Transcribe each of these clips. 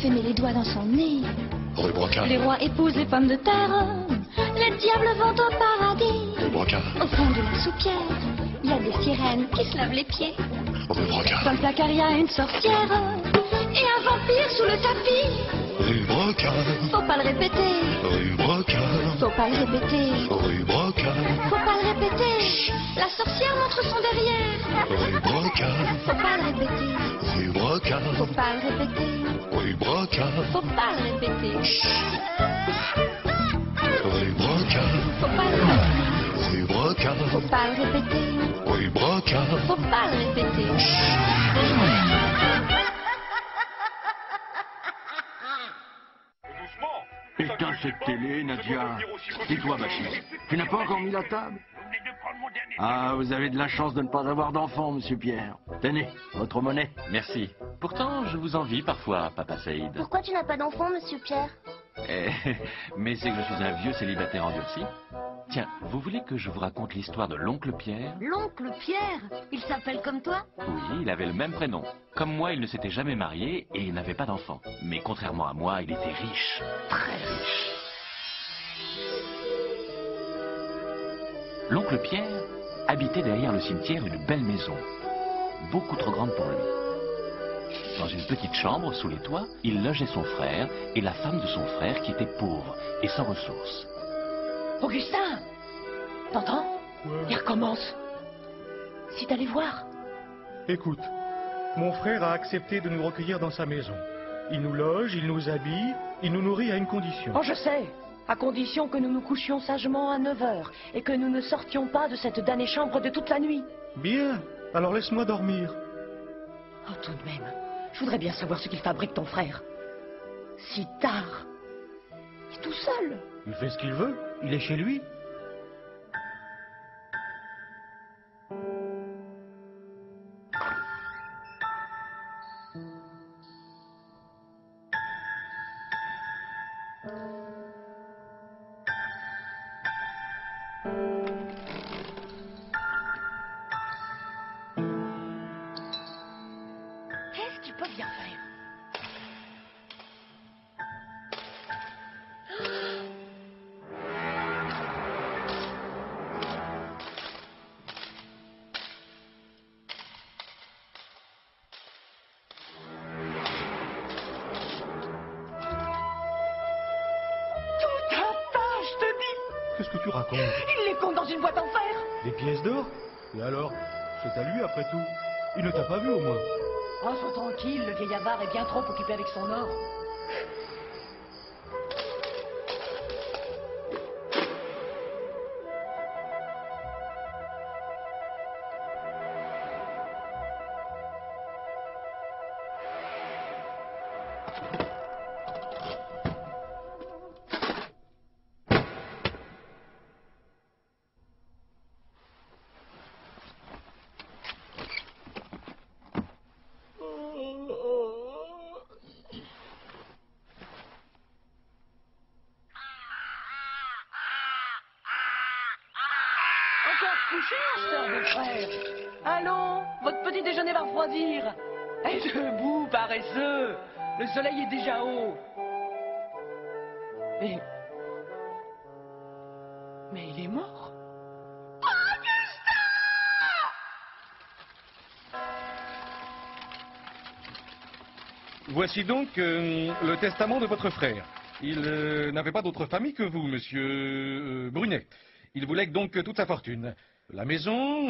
fait met les doigts dans son nez. Rue Brocard. Les rois épousent les pommes de terre. Les diables vont au paradis. Rue Brocard. Au fond de la soupière, il y a des sirènes qui se lavent les pieds. Rue Brocard. Dans le placard, il y a une sorcière et un vampire sous le tapis. Rue Brocard. Faut pas le répéter. Rue Brocard. Faut pas le répéter. Rue Brocard. Faut pas le répéter. La sorcière montre son derrière. Rue Brocard. Faut pas le répéter. Rue Brocard. Faut pas le répéter. Rue Brocard. Faut pas le répéter. Rue Brocard. Faut pas le répéter. Rue Brocard. Faut pas le répéter. Rue Brocard. Faut pas le répéter. Éteins cette télé, Nadia. Et toi, Bachir, tu n'as pas encore mis la table? Ah, vous avez de la chance de ne pas avoir d'enfant, monsieur Pierre. Tenez, votre monnaie. Merci. Pourtant, je vous envie parfois, Papa Saïd. Pourquoi tu n'as pas d'enfant, monsieur Pierre? Mais c'est que je suis un vieux célibataire endurci. Tiens, vous voulez que je vous raconte l'histoire de l'oncle Pierre? L'oncle Pierre? Il s'appelle comme toi? Oui, il avait le même prénom. Comme moi, il ne s'était jamais marié et il n'avait pas d'enfant. Mais contrairement à moi, il était riche. Très riche. L'oncle Pierre habitait derrière le cimetière une belle maison. Beaucoup trop grande pour lui. Dans une petite chambre, sous les toits, il logeait son frère et la femme de son frère qui était pauvre et sans ressources. Augustin, t'entends? Il recommence. Si t'allais voir. Écoute, mon frère a accepté de nous recueillir dans sa maison. Il nous loge, il nous habille, il nous nourrit à une condition. Oh, je sais. À condition que nous nous couchions sagement à 9 heures et que nous ne sortions pas de cette damnée chambre de toute la nuit. Bien, alors laisse-moi dormir. Oh, tout de même. Je voudrais bien savoir ce qu'il fabrique, ton frère. Si tard. Et tout seul. Il fait ce qu'il veut, il est chez lui. Qu'est-ce qu'il peut bien faire? Tout un tas, je te dis! Qu'est-ce que tu racontes? Il les compte dans une boîte en fer! Des pièces d'or? Et alors? C'est à lui après tout. Il ne t'a pas vu au moins. Oh, sois tranquille, le vieil avare est bien trop occupé avec son or. Encore couché, sœur de frère. Allons, votre petit déjeuner va refroidir. Et debout, paresseux. Le soleil est déjà haut. Mais il est mort. Voici donc le testament de votre frère. Il n'avait pas d'autre famille que vous, monsieur Brunet. Il voulait donc toute sa fortune. La maison,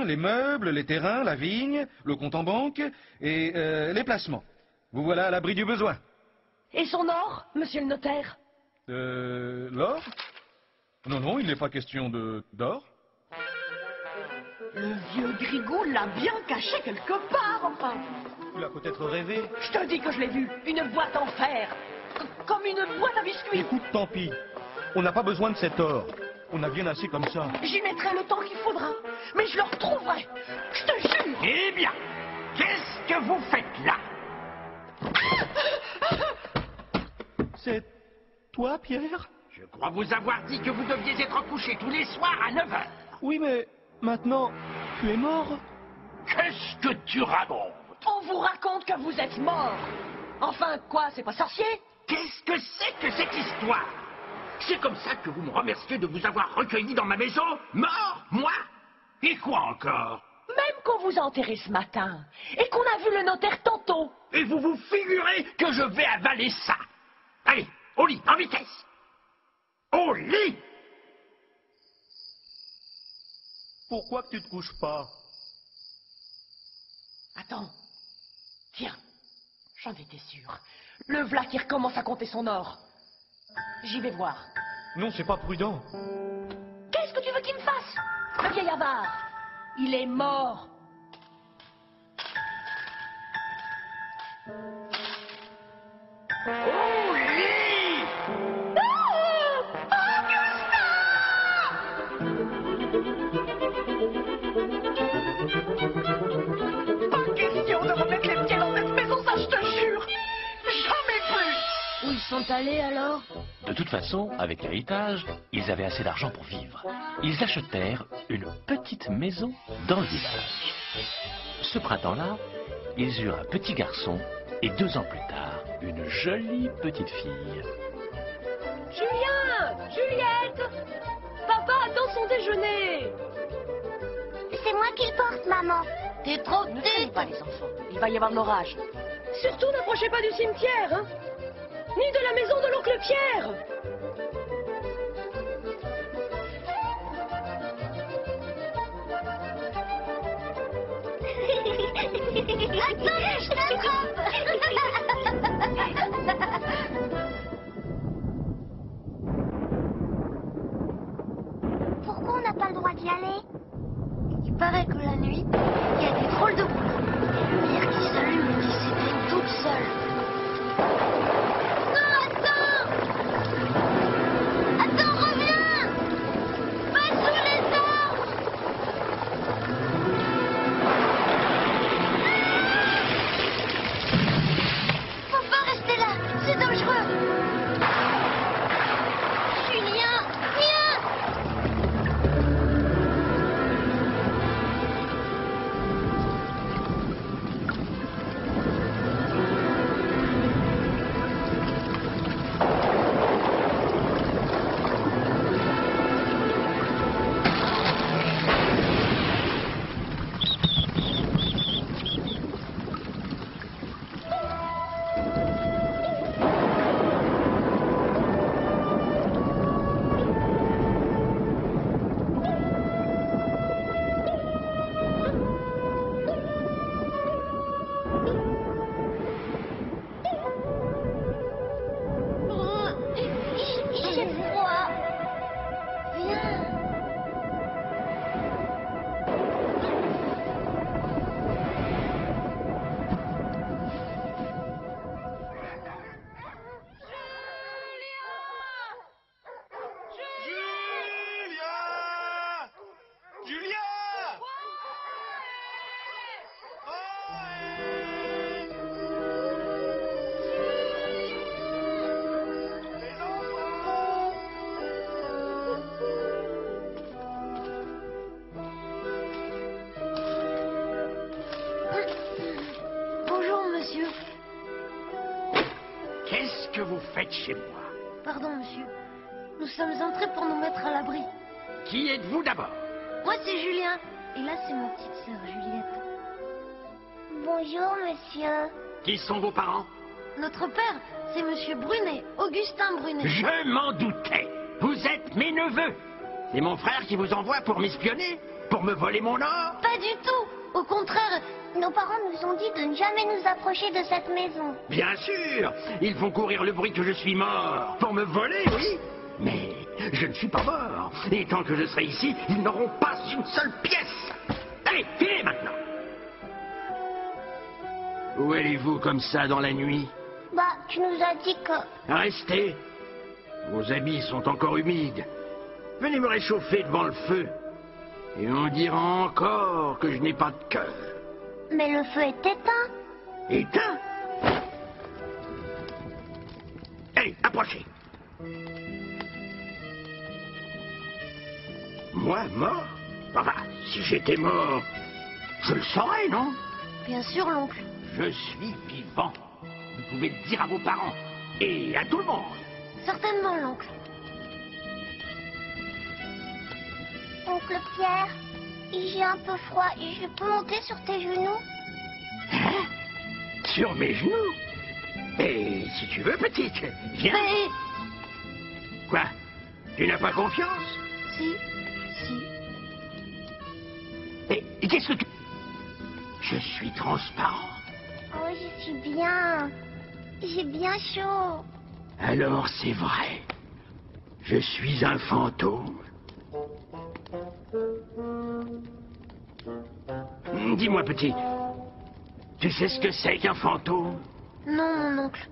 les meubles, les terrains, la vigne, le compte en banque et les placements. Vous voilà à l'abri du besoin. Et son or, monsieur le notaire? L'or? Non, non, il n'est pas question d'or. Le vieux Grigou l'a bien caché quelque part, enfin. Il a peut-être rêvé. Je te dis que je l'ai vu, une boîte en fer. Comme une boîte à biscuits. Écoute, tant pis. On n'a pas besoin de cet or. On a bien assez comme ça. J'y mettrai le temps qu'il faudra, mais je le retrouverai. Je te jure. Eh bien, qu'est-ce que vous faites là? C'est toi, Pierre? Je crois vous avoir dit que vous deviez être couché tous les soirs à 9 heures. Oui, mais maintenant, tu es mort? Qu'est-ce que tu racontes? On vous raconte que vous êtes mort. Enfin, quoi, c'est pas sorcier? Qu'est-ce que c'est que cette histoire? C'est comme ça que vous me remerciez de vous avoir recueilli dans ma maison? Mort? Moi? Et quoi encore? Même qu'on vous a enterré ce matin, et qu'on a vu le notaire tantôt. Et vous vous figurez que je vais avaler ça? Allez, au lit, en vitesse! Au lit! Pourquoi que tu te couches pas? Attends. Tiens, j'en étais sûr. Le v'là qui recommence à compter son or. J'y vais voir. Non, c'est pas prudent. Qu'est-ce que tu veux qu'il me fasse? Le vieil avare. Il est mort. Au lit! Pas question de remettre les pieds dans cette maison, ça je te jure. Jamais plus. Où ils sont allés alors? De toute façon, avec l'héritage, ils avaient assez d'argent pour vivre. Ils achetèrent une petite maison dans le village. Ce printemps-là, ils eurent un petit garçon et 2 ans plus tard, une jolie petite fille. Julien! Juliette! Papa attend son déjeuner. C'est moi qui le porte, maman. T'es trop Ne traînez pas les enfants, il va y avoir de l'orage. Surtout n'approchez pas du cimetière, hein? Ni de la maison de l'oncle Pierre. Attends, je t'attrape. Pourquoi on n'a pas le droit d'y aller? Il paraît que la nuit, il y a des drôles de bruits. Des lumières qui s'allument et qui s'éteignent toutes seules. Non, attends! Attends, reviens! Pas sous les arbres! Faut pas rester là, c'est dangereux! Julien, viens! J'ai froid. Viens. Julien! Bonjour, monsieur. Qu'est-ce que vous faites chez moi? Pardon, monsieur. Nous sommes entrés pour nous mettre à l'abri. Qui êtes-vous d'abord? Moi, c'est Julien. Et là, c'est ma petite sœur, Juliette. Bonjour, monsieur. Qui sont vos parents? Notre père, c'est monsieur Brunet, Augustin Brunet. Je m'en doutais. Vous êtes mes neveux. C'est mon frère qui vous envoie pour m'espionner? Pour me voler mon or? Pas du tout. Au contraire, nos parents nous ont dit de ne jamais nous approcher de cette maison. Bien sûr. Ils font courir le bruit que je suis mort. Pour me voler, oui. Mais je ne suis pas mort. Et tant que je serai ici, ils n'auront pas une seule pièce. Allez, filez maintenant. Où allez-vous comme ça dans la nuit? Bah, tu nous as dit que... Restez. Vos habits sont encore humides. Venez me réchauffer devant le feu. Et on dira encore que je n'ai pas de cœur. Mais le feu est éteint. Éteint? Allez, approchez. Moi, mort? Enfin, si j'étais mort, je le saurais, non? Bien sûr, l'oncle. Je suis vivant. pouvez le dire à vos parents. Et à tout le monde. Certainement, l'oncle. Oncle Pierre, j'ai un peu froid. Je peux monter sur tes genoux? Hein? Sur mes genoux? Mais si tu veux, petite, viens. Mais... Quoi? Tu n'as pas confiance? Si. Et qu'est-ce que tu... Je suis transparent. Oh, je suis bien. J'ai bien chaud. Alors c'est vrai. Je suis un fantôme. Dis-moi, petit, tu sais ce que c'est qu'un fantôme? Non, mon oncle.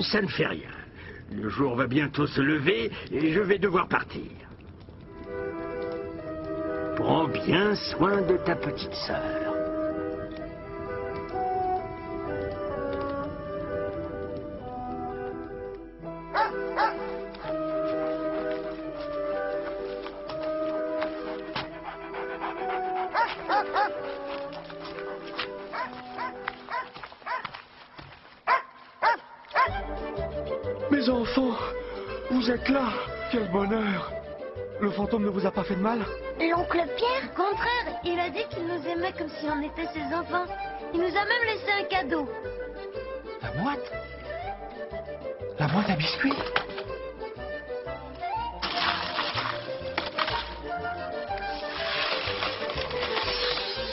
Ça ne fait rien. Le jour va bientôt se lever et je vais devoir partir. Prends bien soin de ta petite sœur. Mes enfants, vous êtes là. Quel bonheur. Le fantôme ne vous a pas fait de mal? L'oncle Pierre, au contraire, il a dit qu'il nous aimait comme si on était ses enfants. Il nous a même laissé un cadeau. La boîte? La boîte à biscuits?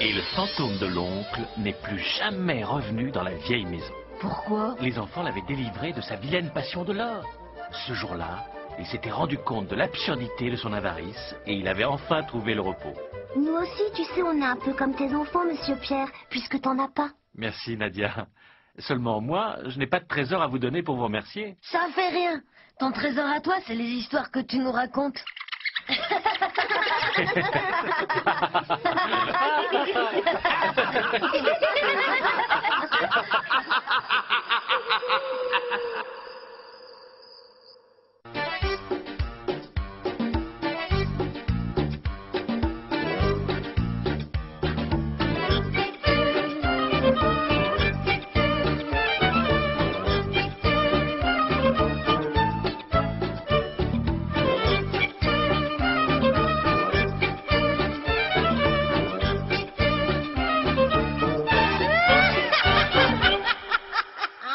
Et le fantôme de l'oncle n'est plus jamais revenu dans la vieille maison. Pourquoi? Les enfants l'avaient délivré de sa vilaine passion de l'or. Ce jour-là, il s'était rendu compte de l'absurdité de son avarice et il avait enfin trouvé le repos. Nous aussi, tu sais, on est un peu comme tes enfants, monsieur Pierre, puisque t'en as pas. Merci Nadia. Seulement moi, je n'ai pas de trésor à vous donner pour vous remercier. Ça fait rien. Ton trésor à toi, c'est les histoires que tu nous racontes.